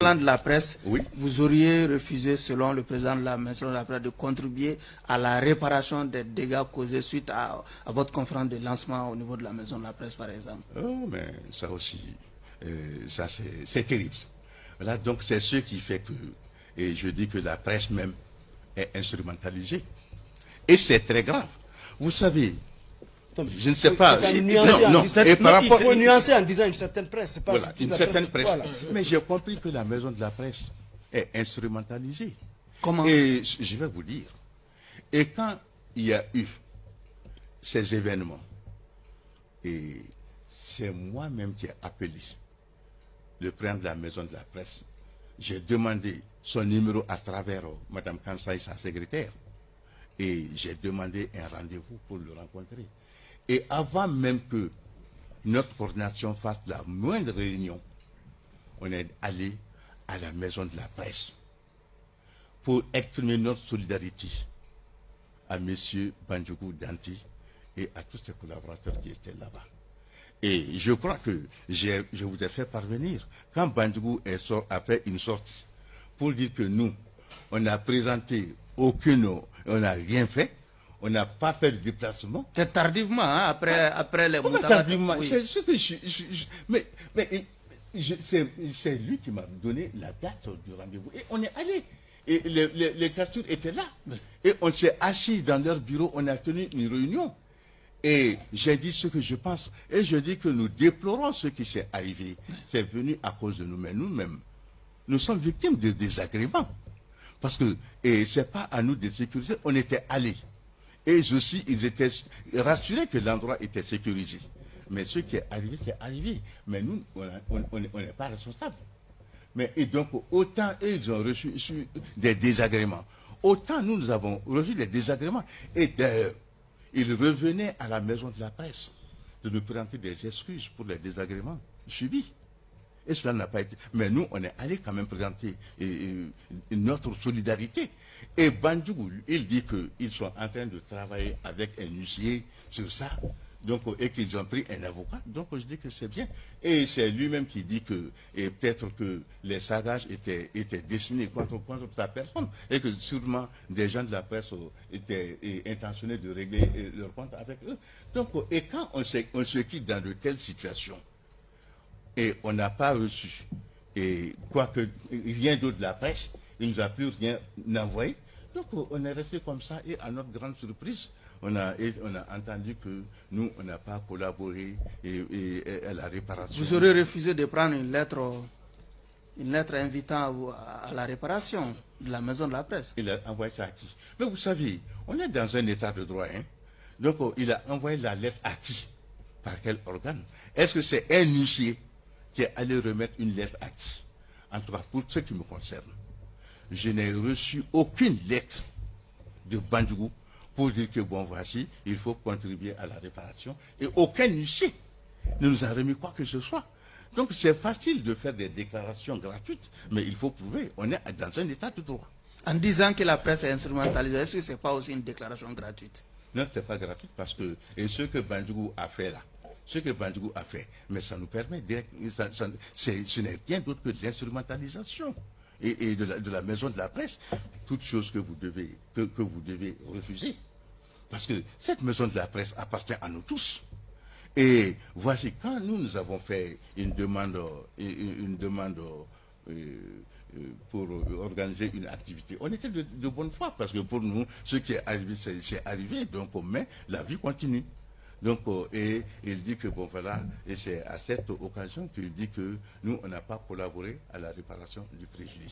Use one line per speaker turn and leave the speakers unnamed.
Parlant de la presse,
oui.
Vous auriez refusé, selon le président de la Maison de la Presse, de contribuer à la réparation des dégâts causés suite à votre conférence de lancement au niveau de la Maison de la Presse, par exemple.
Oh, mais ça aussi, ça c'est terrible. Voilà, donc c'est ce qui fait que, et je dis que la presse même est instrumentalisée. Et c'est très grave. Vous savez, je ne sais pas.
Il faut nuancer en disant une certaine presse. Pas
voilà, une certaine presse.
Voilà.
Mais j'ai compris que la Maison de la Presse est instrumentalisée.
Comment?
Et je vais vous dire. Et quand il y a eu ces événements, et c'est moi-même qui ai appelé le président de la Maison de la Presse. J'ai demandé son numéro à travers Mme Kansaï, sa secrétaire. Et j'ai demandé un rendez-vous pour le rencontrer. Et avant même que notre coordination fasse la moindre réunion, on est allé à la Maison de la Presse pour exprimer notre solidarité à M. Bandjougou Danti et à tous ses collaborateurs qui étaient là-bas. Et je crois que je vous ai fait parvenir, quand Bandjougou a fait une sortie pour dire que nous, on n'a présenté on n'a rien fait, on n'a pas fait de déplacement.
C'est tardivement, hein, après les moutons.
Tardivement,
oui.
c'est ce que c'est lui qui m'a donné la date du rendez-vous. Et on est allé. Et les captures étaient là. Oui. Et on s'est assis dans leur bureau, on a tenu une réunion. Et j'ai dit ce que je pense. Et je dis que nous déplorons ce qui s'est arrivé. C'est venu à cause de nous-mêmes. Nous-mêmes, nous sommes victimes de désagréments. Parce que, et c'est pas à nous de sécuriser, on était allés. Et aussi, ils étaient rassurés que l'endroit était sécurisé. Mais ce qui est arrivé, c'est arrivé. Mais nous, on n'est pas responsables. Mais, et donc, autant ils ont reçu des désagréments, autant nous avons reçu des désagréments. Et d'ailleurs, ils revenaient à la Maison de la Presse de nous présenter des excuses pour les désagréments subis. Et cela n'a pas été. Mais nous, on est allé quand même présenter notre solidarité. Et Bandjougou, il dit qu'ils sont en train de travailler avec un huissier sur ça. Donc, et qu'ils ont pris un avocat. Donc, je dis que c'est bien. Et c'est lui-même qui dit que, et peut-être que les sagages étaient dessinés contre sa personne. Et que sûrement des gens de la presse étaient intentionnés de régler leur compte avec eux. Donc, et quand on se quitte dans de telles situations, et on n'a pas reçu, et quoique rien d'autre de la presse, il ne nous a plus rien envoyé. Donc on est resté comme ça et à notre grande surprise, on a entendu que nous, on n'a pas collaboré à la réparation.
Vous aurez refusé de prendre une lettre invitant à la réparation de la Maison de la Presse.
Il a envoyé ça à qui? Mais vous savez, on est dans un état de droit. Hein? Donc il a envoyé la lettre à qui? Par quel organe? Est-ce que c'est un huissier qui est allé remettre une lettre à qui? En tout cas, pour ce qui me concerne, je n'ai reçu aucune lettre de Bandjougou pour dire que, bon, voici, il faut contribuer à la réparation. Et aucun huissier ne nous a remis quoi que ce soit. Donc, c'est facile de faire des déclarations gratuites, mais il faut prouver, on est dans un état de droit.
En disant que la presse est instrumentalisée, est-ce que ce n'est pas aussi une déclaration gratuite?
Non, ce n'est pas gratuit parce que, et ce que Bandjougou a fait là, ce que Bandjougou a fait, mais ça nous permet, ce n'est rien d'autre que de l'instrumentalisation et de la Maison de la Presse, toute chose que vous devez refuser. Parce que cette Maison de la Presse appartient à nous tous. Et voici, quand nous avons fait une demande pour organiser une activité, on était de bonne foi, parce que pour nous, ce qui est arrivé, c'est arrivé, donc mais la vie continue. Donc, et il dit que, bon, voilà, et c'est à cette occasion qu'il dit que nous, on n'a pas collaboré à la réparation du préjudice.